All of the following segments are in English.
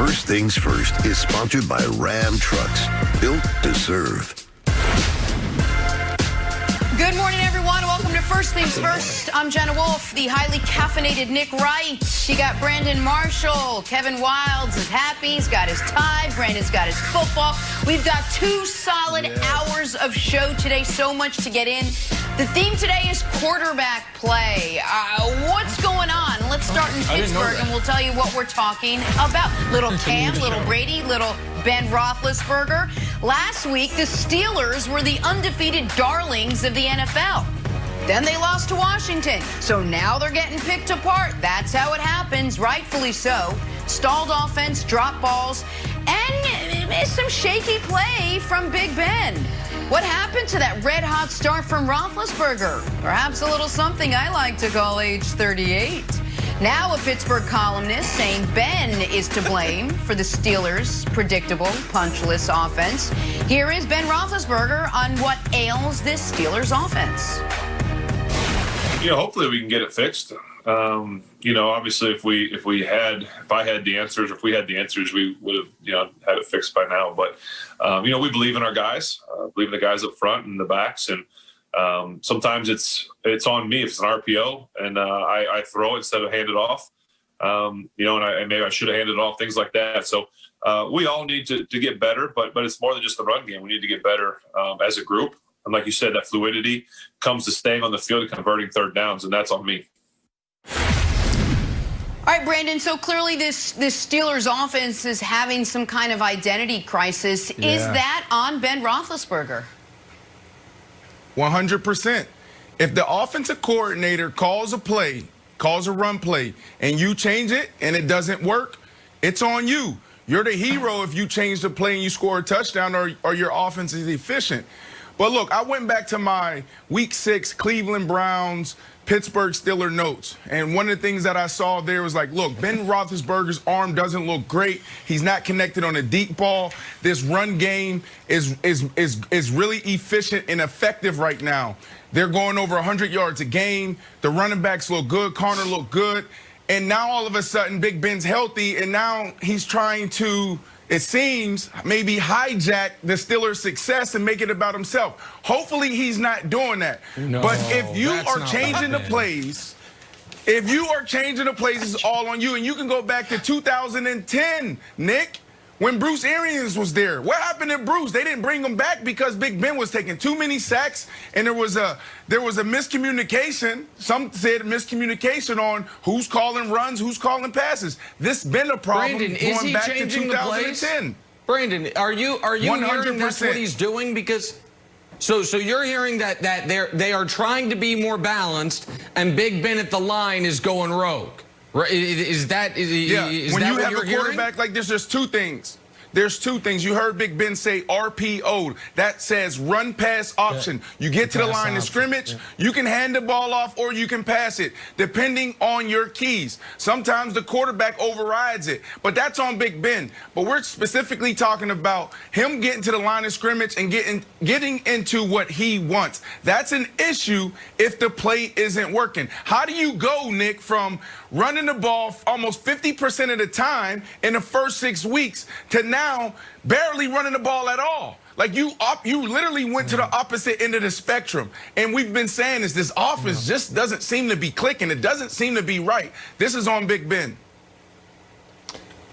First Things First is sponsored by Ram Trucks, built to serve. Good morning, everyone. Welcome to First Things First. I'm Jenna Wolf, the highly caffeinated Nick Wright. You got Brandon Marshall. Kevin Wilds is happy. He's got his tie. Brandon's got his football. We've got 2 solid hours of show today. So much to get in. The theme today is quarterback play. What's going on? Let's start in Pittsburgh, and we'll tell you what we're talking about. Little Cam, little Brady, little Ben Roethlisberger. Last week, the Steelers were the undefeated darlings of the NFL. Then they lost to Washington. So now they're getting picked apart. That's how it happens, rightfully so. Stalled offense, drop balls, and some shaky play from Big Ben. What happened to that red-hot start from Roethlisberger? Perhaps a little something I like to call age 38. Now a Pittsburgh columnist saying Ben is to blame for the Steelers' predictable, punchless offense. Here is Ben Roethlisberger on what ails this Steelers offense. Hopefully we can get it fixed. Obviously if I had the answers, we would have, had it fixed by now. But, we believe in our guys, believe in the guys up front and the backs. And sometimes it's on me if it's an RPO and I throw it instead of hand it off. And maybe I should have handed it off, things like that. So we all need to get better, but it's more than just the run game. We need to get better as a group. And like you said, that fluidity comes to staying on the field and converting third downs, and that's on me. All right, Brandon, so clearly this Steelers offense is having some kind of identity crisis. Yeah. Is that on Ben Roethlisberger? 100%. If the offensive coordinator calls a run play, and you change it and it doesn't work, it's on you. You're the hero if you change the play and you score a touchdown or your offense is efficient. But look, I went back to my Week 6 Cleveland Browns Pittsburgh Steelers notes, and one of the things that I saw there was like, look, Ben Roethlisberger's arm doesn't look great. He's not connected on a deep ball. This run game is really efficient and effective right now. They're going over 100 yards a game. The running backs look good. Connor look good. And now all of a sudden, Big Ben's healthy, and now he's trying to, it seems, maybe hijack the Steelers' success and make it about himself. Hopefully he's not doing that. No, but if you are changing the plays, it's all on you. And you can go back to 2010, Nick, when Bruce Arians was there. What happened to Bruce? They didn't bring him back because Big Ben was taking too many sacks, and there was a miscommunication. Some said miscommunication on who's calling runs, who's calling passes. This been a problem going back to 2010. Brandon, are you 100% hearing that's what he's doing? Because so you're hearing that they are trying to be more balanced, and Big Ben at the line is going rogue. Right? Is that when you have a quarterback like this, there's two things. You heard Big Ben say RPO. That says run pass option. You get to the line of scrimmage, you can hand the ball off or you can pass it, depending on your keys. Sometimes the quarterback overrides it, but that's on Big Ben. But we're specifically talking about him getting to the line of scrimmage and getting into what he wants. That's an issue if the play isn't working. How do you go, Nick, from running the ball almost 50% of the time in the first 6 weeks to now barely running the ball at all? Like you literally went to the opposite end of the spectrum. And we've been saying this offense just doesn't seem to be clicking. It doesn't seem to be right. This is on Big Ben.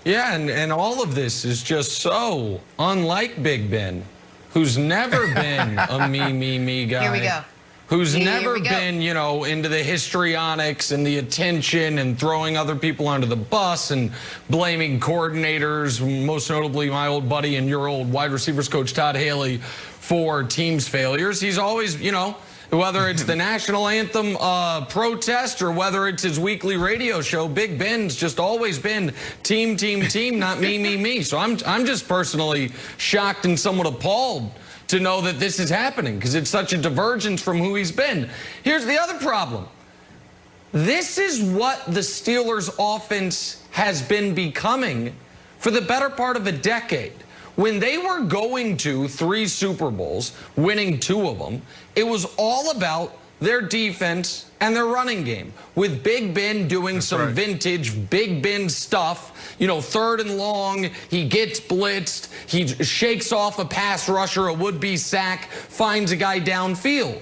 Yeah, and all of this is just so unlike Big Ben, who's never been a me guy. Here we go. Who's never been, into the histrionics and the attention and throwing other people under the bus and blaming coordinators, most notably my old buddy and your old wide receivers coach Todd Haley, for teams' failures. He's always, whether it's the national anthem protest or whether it's his weekly radio show, Big Ben's just always been team, not me. So I'm just personally shocked and somewhat appalled to know that this is happening because it's such a divergence from who he's been. Here's the other problem. This is what the Steelers' offense has been becoming for the better part of a decade. When they were going to 3 Super Bowls, winning 2 of them, it was all about their defense and their running game, with Big Ben doing some vintage Big Ben stuff. You know, 3rd and long, he gets blitzed, he shakes off a pass rusher, a would-be sack, finds a guy downfield.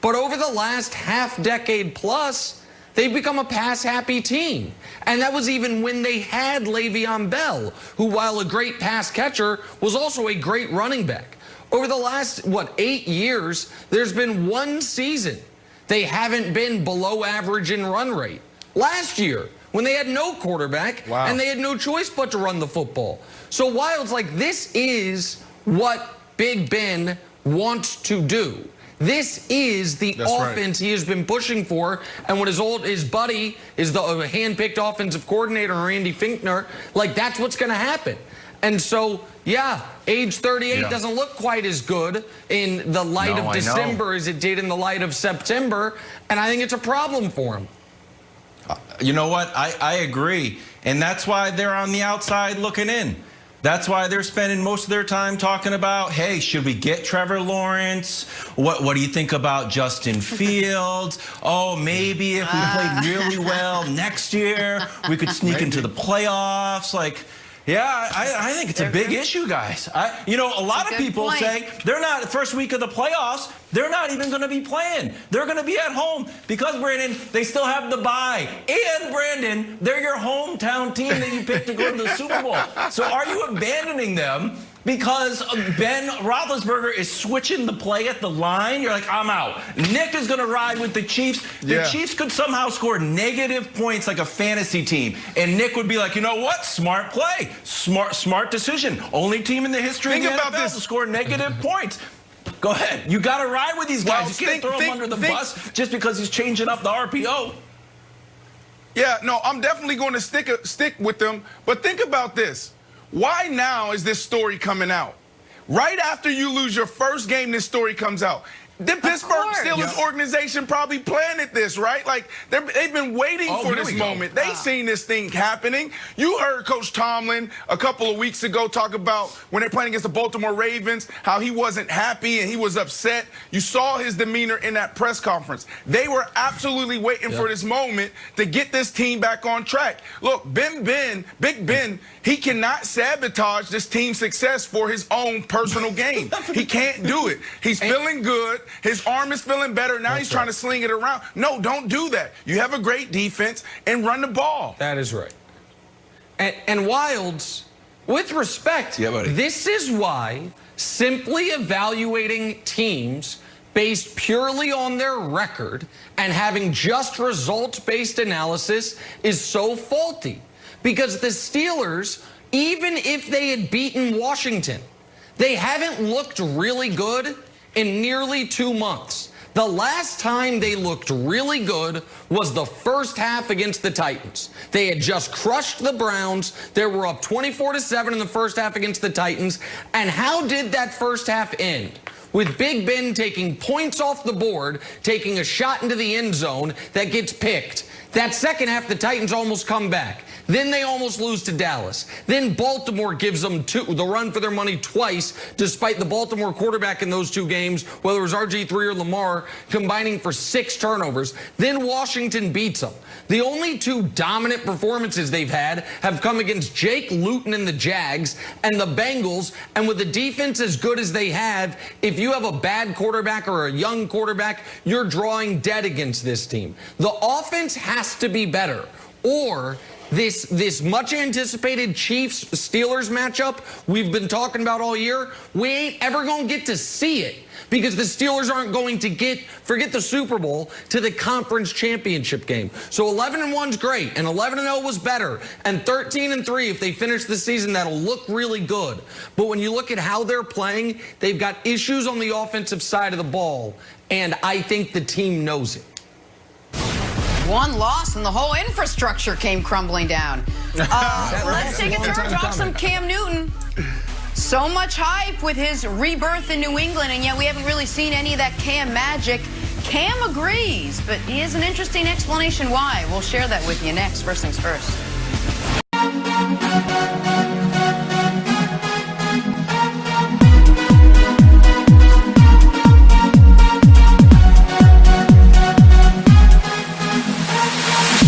But over the last half-decade plus, they've become a pass-happy team. And that was even when they had Le'Veon Bell, who, while a great pass catcher, was also a great running back. Over the last, 8 years, there's been one season they haven't been below average in run rate. Last year, when they had no quarterback, and they had no choice but to run the football. So Wild's like, this is what Big Ben wants to do. This is the offense he has been pushing for, and when his buddy is the hand-picked offensive coordinator, Randy Finkner, like, that's what's going to happen. And so, yeah, age 38 doesn't look quite as good in the light of December as it did in the light of September, and I think it's a problem for him. You know what? I agree, and that's why they're on the outside looking in. That's why they're spending most of their time talking about, hey, should we get Trevor Lawrence? What do you think about Justin Fields? Oh, maybe if we played really well next year, we could sneak into the playoffs. Like, yeah, I think it's a big issue, guys. You know, a lot of people say they're not, the first week of the playoffs, they're not even going to be playing. They're going to be at home because, Brandon, they still have the bye. And, Brandon, they're your hometown team that you picked to go to the Super Bowl. So are you abandoning them because Ben Roethlisberger is switching the play at the line? You're like, I'm out. Nick is going to ride with the Chiefs. The Chiefs could somehow score negative points like a fantasy team. And Nick would be like, you know what? Smart play. Smart decision. Only team in the history of the NFL to score negative points. Go ahead. You got to ride with these guys. You can't throw him under the bus just because he's changing up the RPO. Yeah, no, I'm definitely going to stick with them. But think about this. Why now is this story coming out? Right after you lose your first game, this story comes out. The Pittsburgh Steelers organization probably planted this, right? Like, they've been waiting for this moment. They've seen this thing happening. You heard Coach Tomlin a couple of weeks ago talk about when they're playing against the Baltimore Ravens, how he wasn't happy and he was upset. You saw his demeanor in that press conference. They were absolutely waiting for this moment to get this team back on track. Look, Big Ben, he cannot sabotage this team's success for his own personal gain. He can't do it. He's feeling good. His arm is feeling better. Now he's trying to sling it around. No, don't do that. You have a great defense and run the ball. That is right. And Wilds, with respect, this is why simply evaluating teams based purely on their record and having just results-based analysis is so faulty. Because the Steelers, even if they had beaten Washington, they haven't looked really good in nearly 2 months. The last time they looked really good was the first half against the Titans. They had just crushed the Browns. They were up 24-7 in the first half against the Titans. And how did that first half end? With Big Ben taking points off the board, taking a shot into the end zone that gets picked. That second half, the Titans almost come back. Then they almost lose to Dallas. Then Baltimore gives them the run for their money twice, despite the Baltimore quarterback in those 2 games, whether it was RG3 or Lamar, combining for 6 turnovers. Then Washington beats them. The only 2 dominant performances they've had have come against Jake Luton and the Jags and the Bengals. And with a defense as good as they have, if you have a bad quarterback or a young quarterback, you're drawing dead against this team. The offense has to be better, or this much anticipated Chiefs-Steelers matchup we've been talking about all year, we ain't ever going to get to see it because the Steelers aren't going to forget the Super Bowl, to the conference championship game. So 11-1's great, and 11-0 was better, and 13-3 if they finish the season, that'll look really good. But when you look at how they're playing, they've got issues on the offensive side of the ball, and I think the team knows it. One loss and the whole infrastructure came crumbling down. Let's take a turn to talk some Cam Newton. So much hype with his rebirth in New England, and yet we haven't really seen any of that Cam magic. Cam agrees, but he has an interesting explanation why. We'll share that with you next. First things first. Bye.